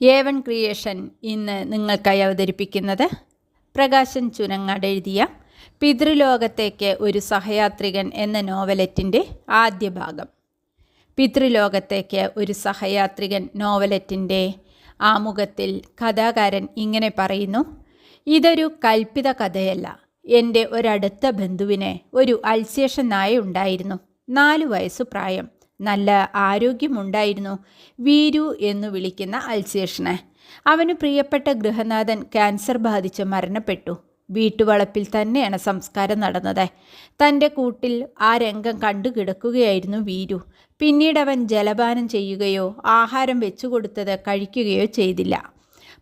A1 creation ഇന്ന് നിങ്ങൾക്കായി അവതരിപ്പിക്കുന്നത് പ്രകാശൻ ചുനങ്ങാട് എഴുതിയ പിതൃലോകത്തേക്ക് ഒരു സഹയാത്രികൻ എന്ന നോവലറ്റിൻ്റെ ആദ്യ ഭാഗം. പിതൃലോകത്തേക്ക് ഒരു സഹയാത്രികൻ നോവലറ്റിൻ്റെ ആമുഖത്തിൽ കഥാകാരൻ ഇങ്ങനെ പറയുന്നു: ഇതൊരു കൽപ്പിത കഥയല്ല. എൻ്റെ ഒരടുത്ത ബന്ധുവിന് ഒരു അൽസേഷ്യൻ നായ ഉണ്ടായിരുന്നു. 4 വയസ്സു പ്രായം. നല്ല ആരോഗ്യമുണ്ടായിരുന്നു. വീരു എന്നു വിളിക്കുന്ന അൽസേഷ്യന്. അവന് പ്രിയപ്പെട്ട ഗൃഹനാഥൻ ക്യാൻസർ ബാധിച്ച് മരണപ്പെട്ടു. വീട്ടുവളപ്പിൽ തന്നെയാണ് സംസ്കാരം നടന്നത്. തൻ്റെ കൂട്ടിൽ ആ രംഗം കണ്ടു കിടക്കുകയായിരുന്നു വീരു. പിന്നീട് അവൻ ജലപാനം ചെയ്യുകയോ ആഹാരം വെച്ചുകൊടുത്തത് കഴിക്കുകയോ ചെയ്തില്ല.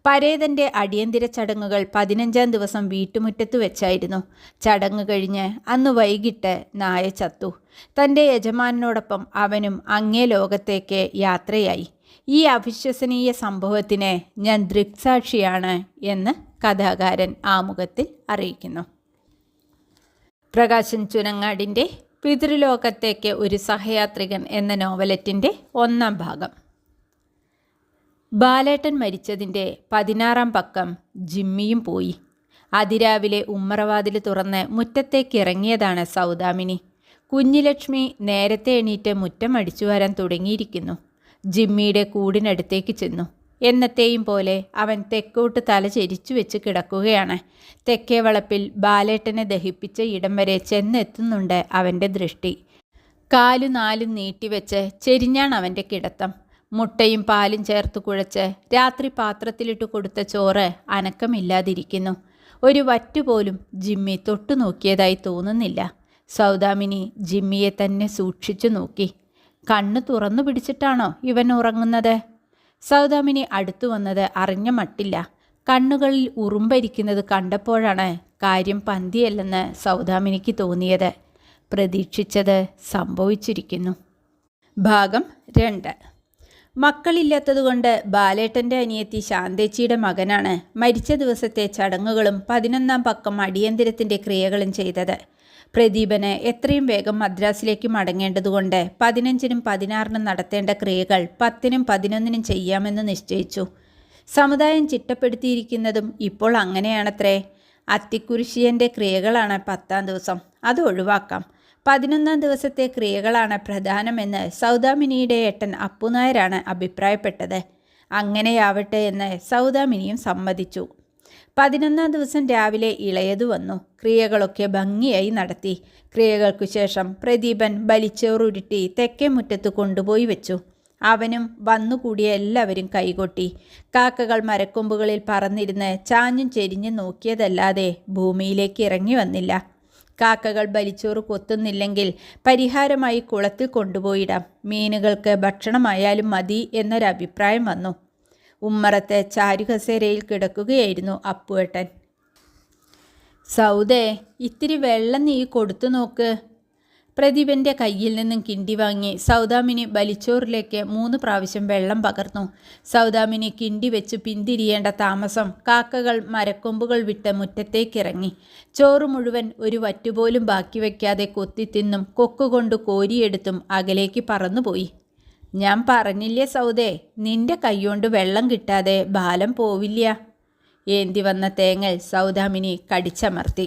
പരേതൻ്റെ അടിയന്തര ചടങ്ങുകൾ 15-ാം ദിവസം വീട്ടുമുറ്റത്ത് വെച്ചായിരുന്നു. ചടങ്ങ് കഴിഞ്ഞ് അന്ന് വൈകിട്ട് നായ ചത്തു. തൻ്റെ യജമാനോടൊപ്പം അവനും അങ്ങേ ലോകത്തേക്ക് യാത്രയായി. ഈ അവിശ്വസനീയ സംഭവത്തിന് ഞാൻ ദൃക്സാക്ഷിയാണ് എന്ന് കഥാകാരൻ ആമുഖത്തിൽ അറിയിക്കുന്നു. പ്രകാശൻ ചുനങ്ങാടിൻ്റെ പിതൃലോകത്തേക്ക് ഒരു സഹയാത്രികൻ എന്ന നോവലറ്റിൻ്റെ 1-ാം ഭാഗം. ബാലേട്ടൻ മരിച്ചതിൻ്റെ 16-ാം പക്കം ജിമ്മിയും പോയി. അതിരാവിലെ ഉമ്മറവാതിൽ തുറന്ന് മുറ്റത്തേക്ക് ഇറങ്ങിയതാണ് സൗദാമിനി. കുഞ്ഞിലക്ഷ്മി നേരത്തെ എണീറ്റ് മുറ്റം അടിച്ചു വരാൻ തുടങ്ങിയിരിക്കുന്നു. ജിമ്മിയുടെ കൂടിനടുത്തേക്ക് ചെന്നു. എന്നത്തെയും പോലെ അവൻ തെക്കോട്ട് തല ചെരിച്ചു വെച്ച് കിടക്കുകയാണ്. തെക്കേ വളപ്പിൽ ബാലേട്ടനെ ദഹിപ്പിച്ച ഇടം വരെ ചെന്നെത്തുന്നുണ്ട് അവൻ്റെ ദൃഷ്ടി. 4 കാലും നീട്ടിവെച്ച് ചെരിഞ്ഞാണ് അവൻ്റെ കിടത്തം. മുട്ടയും പാലും ചേർത്ത് കുഴച്ച് രാത്രി പാത്രത്തിലിട്ട് കൊടുത്ത ചോറ് അനക്കമില്ലാതിരിക്കുന്നു. ഒരു വറ്റുപോലും ജിമ്മി തൊട്ടു നോക്കിയതായി തോന്നുന്നില്ല. സൗദാമിനി ജിമ്മിയെ തന്നെ സൂക്ഷിച്ചു നോക്കി. കണ്ണ് തുറന്നു പിടിച്ചിട്ടാണോ ഇവൻ ഉറങ്ങുന്നത്? സൗദാമിനി അടുത്തു വന്നത് അറിഞ്ഞ മട്ടില്ല. കണ്ണുകളിൽ ഉറുമ്പരിക്കുന്നത് കണ്ടപ്പോഴാണ് കാര്യം പന്തിയല്ലെന്ന് സൗദാമിനിക്ക് തോന്നിയത്. പ്രതീക്ഷിച്ചത് സംഭവിച്ചിരിക്കുന്നു. ഭാഗം 2. മക്കളില്ലാത്തതുകൊണ്ട് ബാലേട്ടൻ്റെ അനിയത്തി ശാന്തേച്ചിയുടെ മകനാണ് മരിച്ച ദിവസത്തെ ചടങ്ങുകളും 11-ാം പക്കം അടിയന്തരത്തിൻ്റെ ക്രിയകളും ചെയ്തത്. പ്രദീപന് എത്രയും വേഗം മദ്രാസിലേക്ക് മടങ്ങേണ്ടതുകൊണ്ട് 15-നും 16-നും നടത്തേണ്ട ക്രിയകൾ 10-നും 11-നും ചെയ്യാമെന്ന് നിശ്ചയിച്ചു. സമുദായം ചിട്ടപ്പെടുത്തിയിരിക്കുന്നതും ഇപ്പോൾ അങ്ങനെയാണത്രേ. അത്തിക്കുരിശിയൻ്റെ ക്രിയകളാണ് 10-ാം ദിവസം. അത് ഒഴിവാക്കാം. 11-ാം ദിവസത്തെ ക്രിയകളാണ് പ്രധാനമെന്ന് സൗദാമിനിയുടെ ഏട്ടൻ അപ്പുനായരാണ് അഭിപ്രായപ്പെട്ടത്. അങ്ങനെയാവട്ടെ എന്ന് സൗദാമിനിയും സമ്മതിച്ചു. 11-ാം ദിവസം രാവിലെ ഇളയതു വന്നു. ക്രിയകളൊക്കെ ഭംഗിയായി നടത്തി. ക്രിയകൾക്കു ശേഷം പ്രദീപൻ ബലിച്ചോറുരുട്ടി തെക്കേ മുറ്റത്ത് കൊണ്ടുപോയി വെച്ചു. അവനും വന്നുകൂടിയ എല്ലാവരും കൈകൊട്ടി. കാക്കകൾ മരക്കൊമ്പുകളിൽ പറന്നിരുന്ന് ചാഞ്ഞും ചെരിഞ്ഞും നോക്കിയതല്ലാതെ ഭൂമിയിലേക്ക് ഇറങ്ങി വന്നില്ല. കാക്കകൾ ബലിച്ചോറ് കൊത്തുന്നില്ലെങ്കിൽ പരിഹാരമായി കുളത്തിൽ കൊണ്ടുപോയിടാം. മീനുകൾക്ക് ഭക്ഷണമായാലും മതി എന്നൊരഭിപ്രായം വന്നു. ഉമ്മറത്തെ ചാരുകസേരയിൽ കിടക്കുകയായിരുന്നു അപ്പുവേട്ടൻ. സൗദേ, ഇത്തിരി വെള്ളം നീ കൊടുത്തു നോക്ക്. പ്രദീപൻ്റെ കയ്യിൽ നിന്നും കിണ്ടി വാങ്ങി സൗദാമിനി ബലിച്ചോറിലേക്ക് 3 പ്രാവശ്യം വെള്ളം പകർന്നു. സൗദാമിനി കിണ്ടി വെച്ച് പിന്തിരിയേണ്ട താമസം കാക്കകൾ മരക്കൊമ്പുകൾ വിട്ട് മുറ്റത്തേക്കിറങ്ങി. ചോറ് മുഴുവൻ ഒരു വറ്റുപോലും ബാക്കി വയ്ക്കാതെ കൊത്തിത്തിന്നും കൊക്കുകൊണ്ട് കോരിയെടുത്തും അകലേക്ക് പറന്നുപോയി. ഞാൻ പറഞ്ഞില്ലേ സൗദേ, നിന്റെ കൈകൊണ്ട് വെള്ളം കിട്ടാതെ ബാലം പോവില്ല. ഏന്തി വന്ന തേങ്ങൽ സൗദാമിനി കടിച്ചമർത്തി.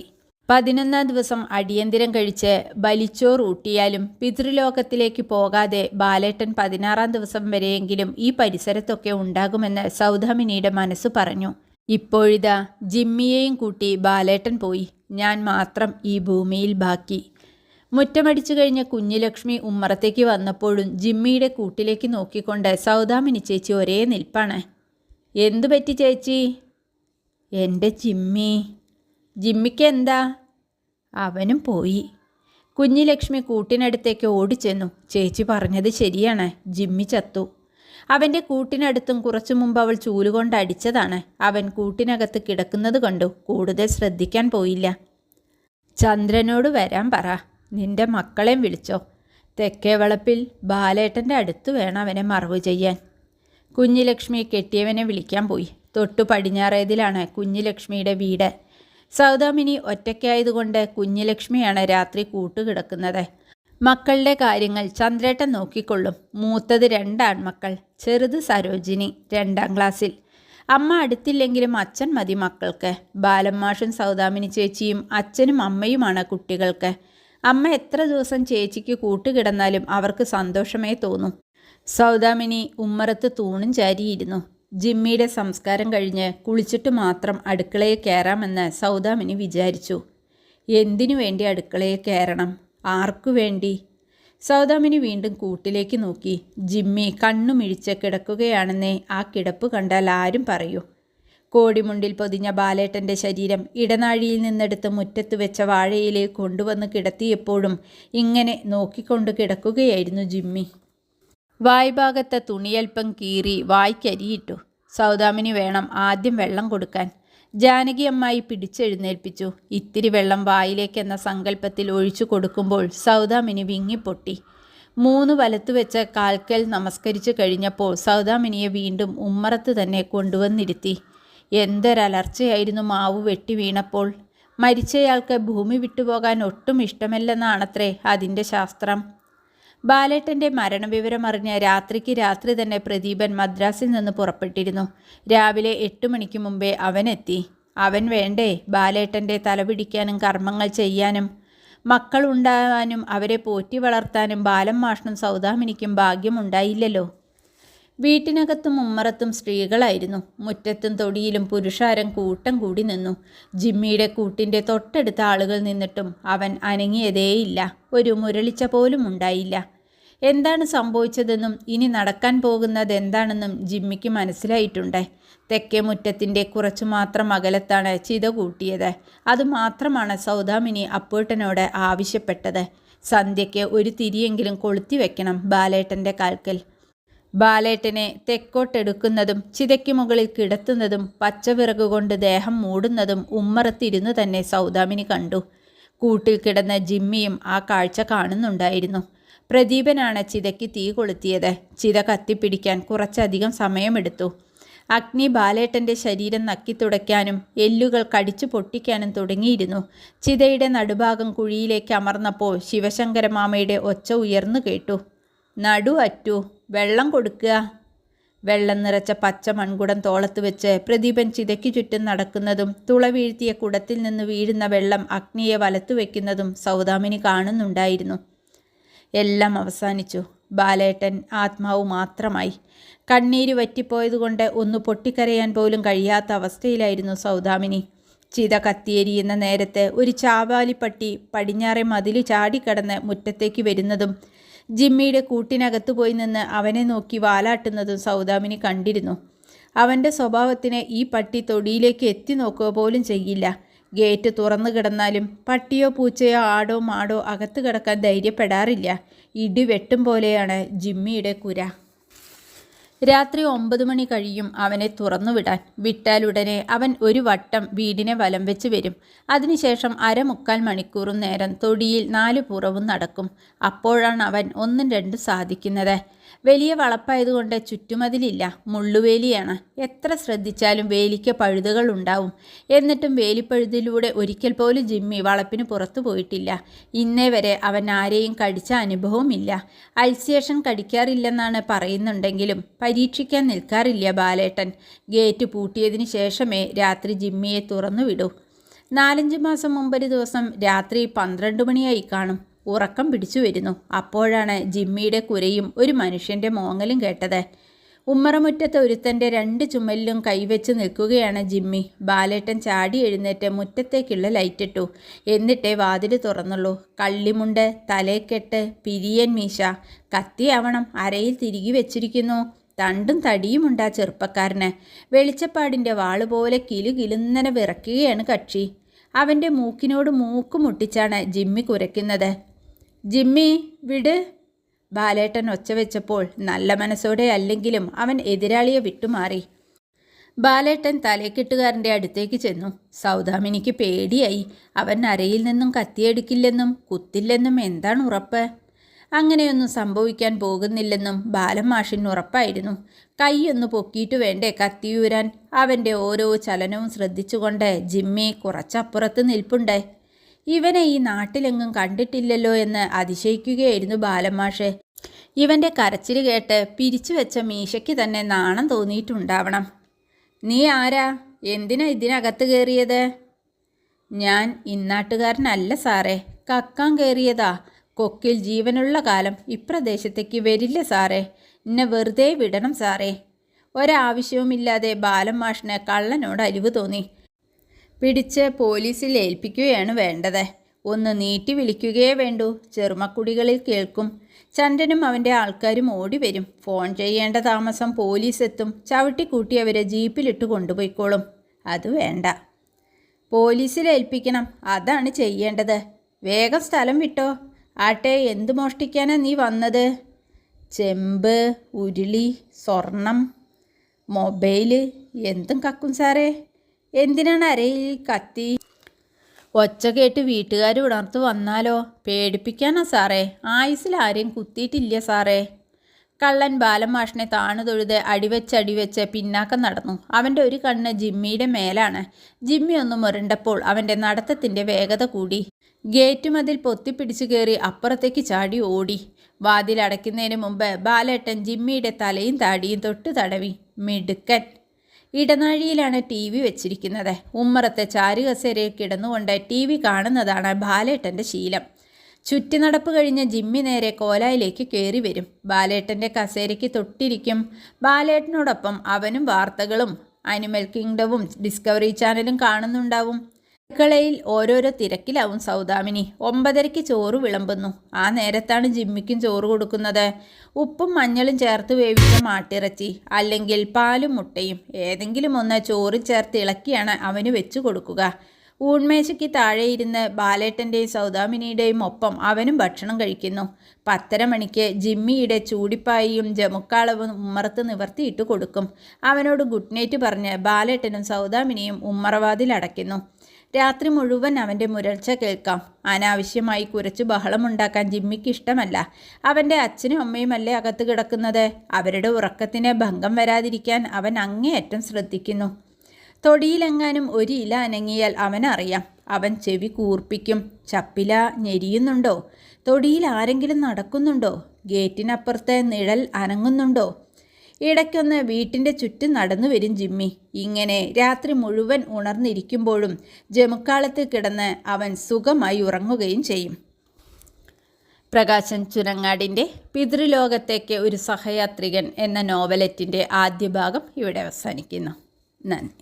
11-ാം ദിവസം അടിയന്തരം കഴിച്ച് ബലിച്ചോറ് ഊട്ടിയാലും പിതൃലോകത്തിലേക്ക് പോകാതെ ബാലേട്ടൻ 16-ാം ദിവസം വരെയെങ്കിലും ഈ പരിസരത്തൊക്കെ ഉണ്ടാകുമെന്ന് സൗദാമിനിയുടെ മനസ്സ് പറഞ്ഞു. ഇപ്പോഴിതാ ജിമ്മിയെയും കൂട്ടി ബാലേട്ടൻ പോയി. ഞാൻ മാത്രം ഈ ഭൂമിയിൽ ബാക്കി. മുറ്റമടിച്ചു കഴിഞ്ഞ കുഞ്ഞിലക്ഷ്മി ഉമ്മറത്തേക്ക് വന്നപ്പോഴും ജിമ്മിയുടെ കൂട്ടിലേക്ക് നോക്കിക്കൊണ്ട് സൗദാമിനി ചേച്ചി ഒരേ നിൽപ്പാണ്. എന്തു പറ്റി ചേച്ചി? എൻ്റെ ജിമ്മി. ജിമ്മിക്ക് എന്താ? അവനും പോയി. കുഞ്ഞിലക്ഷ്മി കൂട്ടിനടുത്തേക്ക് ഓടിച്ചെന്നു. ചേച്ചി പറഞ്ഞത് ശരിയാണ്, ജിമ്മി ചത്തു. അവൻ്റെ കൂട്ടിനടുത്തും കുറച്ചു മുമ്പ് അവൾ ചൂലുകൊണ്ട് അടിച്ചതാണ്. അവൻ കൂട്ടിനകത്ത് കിടക്കുന്നത് കണ്ടു. കൂടുതൽ ശ്രദ്ധിക്കാൻ പോയില്ല. ചന്ദ്രനോട് വരാൻ പറ. നിന്റെ മക്കളെയും വിളിച്ചോ. തെക്കേ വളപ്പിൽ ബാലേട്ടൻ്റെ അടുത്ത് വേണം അവനെ മറവ് ചെയ്യാൻ. കുഞ്ഞിലക്ഷ്മി കെട്ടിയവനെ വിളിക്കാൻ പോയി. തൊട്ടു പടിഞ്ഞാറേതിലാണ് കുഞ്ഞിലക്ഷ്മിയുടെ വീട്. സൗദാമിനി ഒറ്റയ്ക്കായതുകൊണ്ട് കുഞ്ഞിലക്ഷ്മിയാണ് രാത്രി കൂട്ടുകിടക്കുന്നത്. മക്കളുടെ കാര്യങ്ങൾ ചന്ദ്രേട്ടൻ നോക്കിക്കൊള്ളും. മൂത്തത് 2 ആൺമക്കൾ, ചെറുത് സരോജിനി 2-ാം ക്ലാസ്സിൽ. അമ്മ അടുത്തില്ലെങ്കിലും അച്ഛൻ മതി മക്കൾക്ക്. ബാലന്മാഷും സൗദാമിനി ചേച്ചിയും അച്ഛനും അമ്മയുമാണ് കുട്ടികൾക്ക്. അമ്മ എത്ര ദിവസം ചേച്ചിക്ക് കൂട്ടുകിടന്നാലും അവർക്ക് സന്തോഷമേ തോന്നൂ. സൗദാമിനി ഉമ്മറത്ത് തൂണും ചാരിയിരുന്നു. ജിമ്മിയുടെ സംസ്കാരം കഴിഞ്ഞ് കുളിച്ചിട്ട് മാത്രം അടുക്കളയിൽ കയറാമെന്ന് സൗദാമിനി വിചാരിച്ചു. എന്തിനു വേണ്ടി അടുക്കളയിൽ കയറണം? ആർക്കു വേണ്ടി? സൗദാമിനി വീണ്ടും കൂട്ടിലേക്ക് നോക്കി. ജിമ്മി കണ്ണുമിഴിച്ച് കിടക്കുകയാണെന്നേ ആ കിടപ്പ് കണ്ടാൽ ആരും പറയൂ. കോടിമുണ്ടിൽ പൊതിഞ്ഞ ബാലേട്ടൻ്റെ ശരീരം ഇടനാഴിയിൽ നിന്നെടുത്ത് മുറ്റത്ത് വെച്ച വാഴയിലേക്ക് കൊണ്ടുവന്ന് കിടത്തിയപ്പോഴും ഇങ്ങനെ നോക്കിക്കൊണ്ട് കിടക്കുകയായിരുന്നു ജിമ്മി. വായ്ഭാഗത്തെ തുണിയൽപ്പം കീറി വായ്ക്കരിയിട്ടു. സൗദാമിനി വേണം ആദ്യം വെള്ളം കൊടുക്കാൻ. ജാനകി അമ്മായി പിടിച്ചെഴുന്നേൽപ്പിച്ചു. ഇത്തിരി വെള്ളം വായിലേക്കെന്ന സങ്കല്പത്തിൽ ഒഴിച്ചു കൊടുക്കുമ്പോൾ സൗദാമിനി വിങ്ങിപ്പൊട്ടി. 3 വലത്തുവെച്ച കാൽക്കൽ നമസ്കരിച്ചു കഴിഞ്ഞപ്പോൾ സൗദാമിനിയെ വീണ്ടും ഉമ്മറത്ത് തന്നെ കൊണ്ടുവന്നിരുത്തി. എന്തൊരലർച്ചയായിരുന്നു മാവ് വെട്ടി വീണപ്പോൾ. മരിച്ചയാൾക്ക് ഭൂമി വിട്ടുപോകാൻ ഒട്ടും ഇഷ്ടമല്ലെന്നാണത്രേ അതിൻ്റെ ശാസ്ത്രം. ബാലേട്ടൻ്റെ മരണവിവരമറിഞ്ഞ രാത്രിക്ക് രാത്രി തന്നെ പ്രദീപൻ മദ്രാസിൽ നിന്ന് പുറപ്പെട്ടിരുന്നു. രാവിലെ 8 മണിക്ക് മുമ്പേ അവനെത്തി. അവൻ വേണ്ടേ ബാലേട്ടൻ്റെ തലപിടിക്കാനും കർമ്മങ്ങൾ ചെയ്യാനും? മക്കളുണ്ടാകാനും അവരെ പോറ്റി വളർത്താനും ബാലൻ മാഷ്ണും സൗദാമിനിക്കും ഭാഗ്യമുണ്ടായില്ലല്ലോ. വീട്ടിനകത്തും ഉമ്മറത്തും സ്ത്രീകളായിരുന്നു. മുറ്റത്തും തൊടിയിലും പുരുഷാരം കൂട്ടം കൂടി നിന്നു. ജിമ്മിയുടെ കൂട്ടിൻ്റെ തൊട്ടടുത്ത ആളുകൾ നിന്നിട്ടും അവൻ അനങ്ങിയതേയില്ല. ഒരു മുരളിച്ച പോലും ഉണ്ടായില്ല. എന്താണ് സംഭവിച്ചതെന്നും ഇനി നടക്കാൻ പോകുന്നത് എന്താണെന്നും ജിമ്മിക്ക് മനസ്സിലായിട്ടുണ്ട്. തെക്കേ മുറ്റത്തിൻ്റെ കുറച്ചു മാത്രം അകലത്താണ് ചിത കൂട്ടിയത്. അതുമാത്രമാണ് സൗദാമിനി അപ്പൂട്ടനോട് ആവശ്യപ്പെട്ടത്. സന്ധ്യയ്ക്ക് ഒരു തിരിയെങ്കിലും കൊളുത്തി വെക്കണം ബാലേട്ടൻ്റെ കാൽക്കൽ. ബാലേട്ടനെ തെക്കോട്ടെടുക്കുന്നതും ചിതയ്ക്ക് മുകളിൽ കിടത്തുന്നതും പച്ചവിറക് കൊണ്ട് ദേഹം മൂടുന്നതും ഉമ്മറത്തിരുന്ന് തന്നെ സൗദാമിനി കണ്ടു. കൂട്ടിൽ കിടന്ന ജിമ്മിയും ആ കാഴ്ച കാണുന്നുണ്ടായിരുന്നു. പ്രദീപനാണ് ചിതയ്ക്ക് തീ കൊളുത്തിയത്. ചിത കത്തിപ്പിടിക്കാൻ കുറച്ചധികം സമയമെടുത്തു. അഗ്നി ബാലേട്ടൻ്റെ ശരീരം നക്കിത്തുടയ്ക്കാനും എല്ലുകൾ കടിച്ചു പൊട്ടിക്കാനും തുടങ്ങിയിരുന്നു. ചിതയുടെ നടുഭാഗം കുഴിയിലേക്ക് അമർന്നപ്പോൾ ശിവശങ്കരമാമയുടെ ഒച്ച ഉയർന്നു കേട്ടു. നടു അറ്റു, വെള്ളം കൊടുക്കുക. വെള്ളം നിറച്ച പച്ച മൺകുടം തോളത്ത് വെച്ച് പ്രദീപൻ ചിതയ്ക്ക് ചുറ്റും നടക്കുന്നതും തുള വീഴ്ത്തിയ കുടത്തിൽ നിന്ന് വീഴുന്ന വെള്ളം അഗ്നിയെ വലത്തു വയ്ക്കുന്നതും സൗദാമിനി കാണുന്നുണ്ടായിരുന്നു. എല്ലാം അവസാനിച്ചു. ബാലേട്ടൻ ആത്മാവ് മാത്രമായി. കണ്ണീര് വറ്റിപ്പോയതുകൊണ്ട് ഒന്ന് പൊട്ടിക്കരയാൻ പോലും കഴിയാത്ത അവസ്ഥയിലായിരുന്നു സൗദാമിനി. ചിത കത്തിയെരിയുന്ന നേരത്ത് ഒരു ചാവാലിപ്പട്ടി പടിഞ്ഞാറെ മതില് ചാടിക്കടന്ന് മുറ്റത്തേക്ക് വരുന്നതും ജിമ്മിയുടെ കൂട്ടിനകത്ത് പോയി നിന്ന് അവനെ നോക്കി വാലാട്ടുന്നതും സൗദാമിനി കണ്ടിരുന്നു. അവൻ്റെ സ്വഭാവത്തിന് ഈ പട്ടി തൊടിയിലേക്ക് എത്തി നോക്കുക പോലും ചെയ്യില്ല. ഗേറ്റ് തുറന്നു കിടന്നാലും പട്ടിയോ പൂച്ചയോ ആടോ മാടോ അകത്ത് കിടക്കാൻ ധൈര്യപ്പെടാറില്ല. ഇടി വെട്ടും പോലെയാണ് ജിമ്മിയുടെ കുര. രാത്രി 9 മണി കഴിയും അവനെ തുറന്നുവിടാൻ. വിട്ടാലുടനെ അവൻ ഒരു വട്ടം വീടിനെ വലം വെച്ച് വരും. അതിനുശേഷം 1/4 മണിക്കൂറും നേരം തൊടിയിൽ 4 പുറവും നടക്കും. അപ്പോഴാണ് അവൻ 1ഉം 2ഉം സാധിക്കുന്നത്. വലിയ വളപ്പായതുകൊണ്ട് ചുറ്റുമതിലില്ല, മുള്ളുവേലിയാണ്. എത്ര ശ്രദ്ധിച്ചാലും വേലിക്ക് പഴുതുകൾ ഉണ്ടാവും. എന്നിട്ടും വേലിപ്പഴുതിലൂടെ ഒരിക്കൽ പോലും ജിമ്മി വളപ്പിന് പുറത്തു പോയിട്ടില്ല. ഇന്നേ വരെ അവൻ ആരെയും കടിച്ച അനുഭവമില്ല. അൽസിയേഷൻ കടിക്കാറില്ലെന്നാണ് പറയുന്നുണ്ടെങ്കിലും പരീക്ഷിക്കാൻ നിൽക്കാറില്ല ബാലേട്ടൻ. ഗേറ്റ് പൂട്ടിയതിന് ശേഷമേ രാത്രി ജിമ്മിയെ തുറന്നുവിടൂ. 4-5 മാസം മുമ്പൊരു ദിവസം രാത്രി 12 മണിയായി കാണും. ഉറക്കം പിടിച്ചു വരുന്നു. അപ്പോഴാണ് ജിമ്മിയുടെ കുരയും ഒരു മനുഷ്യൻ്റെ മോങ്ങലും കേട്ടത്. ഉമ്മറമുറ്റത്ത് ഒരുത്തൻ്റെ 2 ചുമലിലും കൈവച്ച് നിൽക്കുകയാണ് ജിമ്മി. ബാലേട്ടൻ ചാടി എഴുന്നേറ്റ് മുറ്റത്തേക്കുള്ള ലൈറ്റിട്ടു. എന്നിട്ടേ വാതിൽ തുറന്നുള്ളൂ. കള്ളിമുണ്ട്, തലേക്കെട്ട്, പിരിയൻ മീശ, കത്തിയാവണം അരയിൽ തിരികെ വെച്ചിരിക്കുന്നു. തണ്ടും തടിയുമുണ്ടാ ചെറുപ്പക്കാരന്. വെളിച്ചപ്പാടിൻ്റെ വാളുപോലെ കിലുകിലുന്നനെ വിറയ്ക്കുകയാണ് കക്ഷി. അവൻ്റെ മൂക്കിനോട് മൂക്ക് മുട്ടിച്ചാണ് ജിമ്മി കുരയ്ക്കുന്നത്. ജിമ്മി വിട്. ബാലേട്ടൻ ഒച്ച വെച്ചപ്പോൾ നല്ല മനസ്സോടെ അല്ലെങ്കിലും അവൻ എതിരാളിയെ വിട്ടുമാറി. ബാലേട്ടൻ തലേക്കെട്ടുകാരൻ്റെ അടുത്തേക്ക് ചെന്നു. സൗദാമിനിക്ക് പേടിയായി. അവൻ അരയിൽ നിന്നും കത്തിയെടുക്കില്ലെന്നും കുത്തില്ലെന്നും എന്താണ് ഉറപ്പ്? അങ്ങനെയൊന്നും സംഭവിക്കാൻ പോകുന്നില്ലെന്നും ബാലൻ മാഷിന് ഉറപ്പായിരുന്നു. കൈയൊന്ന് പൊക്കിയിട്ട് വേണ്ടേ കത്തിയൂരാൻ? അവൻ്റെ ഓരോ ചലനവും ശ്രദ്ധിച്ചുകൊണ്ട് ജിമ്മി കുറച്ചപ്പുറത്ത് നിൽപ്പുണ്ട്. ഇവനെ ഈ നാട്ടിലെങ്ങും കണ്ടിട്ടില്ലല്ലോ എന്ന് അതിശയിക്കുകയായിരുന്നു ബാലൻ മാഷ്. ഇവൻ്റെ കരച്ചിൽ കേട്ട് പിരിച്ചു വെച്ച മീശയ്ക്ക് തന്നെ നാണം തോന്നിയിട്ടുണ്ടാവണം. നീ ആരാ? എന്തിനാ ഇതിനകത്ത് കയറിയത്? ഞാൻ ഇന്നാട്ടുകാരനല്ല സാറേ, കക്കാൻ കയറിയതാ. കൊക്കിൽ ജീവനുള്ള കാലം ഇപ്രദേശത്തേക്ക് വരില്ല സാറേ. എന്നെ വെറുതെ വിടണം സാറേ. ഒരാവശ്യവുമില്ലാതെ ബാലൻ മാഷിന് കള്ളനോട് അലിവ് തോന്നി. പിടിച്ച് പോലീസിൽ ഏൽപ്പിക്കുകയാണ് വേണ്ടത്. ഒന്ന് നീട്ടി വിളിക്കുകയേ വേണ്ടൂ. ചെറുമക്കുടികളിൽ കേൾക്കും. ചന്ദ്രനും അവൻ്റെ ആൾക്കാരും ഓടി വരും. ഫോൺ ചെയ്യേണ്ട താമസം പോലീസ് എത്തും. ചവിട്ടിക്കൂട്ടി അവരെ ജീപ്പിലിട്ട് കൊണ്ടുപോയിക്കോളും. അത് വേണ്ട, പോലീസിൽ ഏൽപ്പിക്കണം. അതാണ് ചെയ്യേണ്ടത്. വേഗം സ്ഥലം വിട്ടോ. ആട്ടെ, എന്ത് മോഷ്ടിക്കാനാ നീ വന്നത്? ചെമ്പ്, ഉരുളി, സ്വർണം, മൊബൈല്, എന്തും കക്കും സാറേ. എന്തിനാണ് അരയിൽ കത്തി? ഒച്ച കേട്ട് വീട്ടുകാർ ഉണർത്ത് വന്നാലോ? പേടിപ്പിക്കാനാ സാറേ. ആയുസിൽ ആരെയും കുത്തിയിട്ടില്ല സാറേ. കള്ളൻ ബാലൻ മാഷിനെ താണു തൊഴുത് അടിവെച്ച് പിന്നാക്കം നടന്നു. അവൻ്റെ ഒരു കണ്ണ് ജിമ്മിയുടെ മേലാണ്. ജിമ്മി ഒന്ന് മുരണ്ടപ്പോൾ അവൻ്റെ നടത്തത്തിൻ്റെ വേഗത കൂടി. ഗേറ്റ് മതിൽ പൊത്തിപ്പിടിച്ചു കയറി അപ്പുറത്തേക്ക് ചാടി ഓടി. വാതിലടയ്ക്കുന്നതിന് മുമ്പ് ബാലേട്ടൻ ജിമ്മിയുടെ തലയും താടിയും തൊട്ട് തടവി. മിടുക്കൻ. ഇടനാഴിയിലാണ് TV വെച്ചിരിക്കുന്നത്. ഉമ്മറത്തെ ചാരുകസേരയിൽ കിടന്നുകൊണ്ട് TV കാണുന്നതാണ് ബാലേട്ടൻ്റെ ശീലം. ചുറ്റിനടപ്പ് കഴിഞ്ഞ് ജിമ്മി നേരെ കോലായിലേക്ക് കയറി വരും. ബാലേട്ടൻ്റെ കസേരയ്ക്ക് തൊട്ടിരിക്കും. ബാലേട്ടനോടൊപ്പം അവനും വാർത്തകളും അനിമൽ കിങ്ഡവും ഡിസ്കവറി ചാനലും കാണുന്നുണ്ടാവും. അടുക്കളയിൽ ഓരോരോ തിരക്കിലാവും സൗദാമിനി. 9:30 ചോറ് വിളമ്പുന്നു. ആ നേരത്താണ് ജിമ്മിക്കും ചോറ് കൊടുക്കുന്നത്. ഉപ്പും മഞ്ഞളും ചേർത്ത് വേവിച്ച മാട്ടിറച്ചി, അല്ലെങ്കിൽ പാലും മുട്ടയും ഏതെങ്കിലും ഒന്ന് ചോറിൽ ചേർത്ത് ഇളക്കിയാണ് അവന് വെച്ചു കൊടുക്കുക. ഊൺമേശയ്ക്ക് താഴെയിരുന്ന് ബാലേട്ടൻ്റെയും സൗദാമിനിയുടെയും ഒപ്പം അവനും ഭക്ഷണം കഴിക്കുന്നു. 10:30 മണിക്ക് ജിമ്മിയുടെ ചൂടിപ്പായും ജമുക്കാളവും ഉമ്മറത്ത് നിവർത്തിയിട്ട് കൊടുക്കും. അവനോട് ഗുഡ് നൈറ്റ് പറഞ്ഞ് ബാലേട്ടനും സൗദാമിനിയും ഉമ്മറവാതിൽ അടയ്ക്കുന്നു. രാത്രി മുഴുവൻ അവൻ്റെ മുരൾച്ച കേൾക്കാം. അനാവശ്യമായി കുരച്ചു ബഹളമുണ്ടാക്കാൻ ജിമ്മിക്ക് ഇഷ്ടമല്ല. അവൻ്റെ അച്ഛനും അമ്മയുമല്ലേ അകത്ത് കിടക്കുന്നത്. അവരുടെ ഉറക്കത്തിന് ഭംഗം വരാതിരിക്കാൻ അവൻ അങ്ങേയറ്റം ശ്രദ്ധിക്കുന്നു. തൊടിയിലെങ്ങാനും ഒരു ഇല അനങ്ങിയാൽ അവനറിയാം. അവൻ ചെവി കൂർപ്പിക്കും. ചപ്പില ഞെരിയുന്നുണ്ടോ? തൊടിയിൽ ആരെങ്കിലും നടക്കുന്നുണ്ടോ? ഗേറ്റിനപ്പുറത്തെ നിഴൽ അനങ്ങുന്നുണ്ടോ? ഇടയ്ക്കൊന്ന് വീട്ടിൻ്റെ ചുറ്റും നടന്നു വരും ജിമ്മി. ഇങ്ങനെ രാത്രി മുഴുവൻ ഉണർന്നിരിക്കുമ്പോഴും ജമുക്കാളത്ത് കിടന്ന് അവൻ സുഖമായി ഉറങ്ങുകയും ചെയ്യും. പ്രകാശൻ ചുനങ്ങാടിൻ്റെ പിതൃലോകത്തേക്ക് ഒരു സഹയാത്രികൻ എന്ന നോവലറ്റിൻ്റെ ആദ്യ ഭാഗം ഇവിടെ അവസാനിക്കുന്നു. നന്ദി.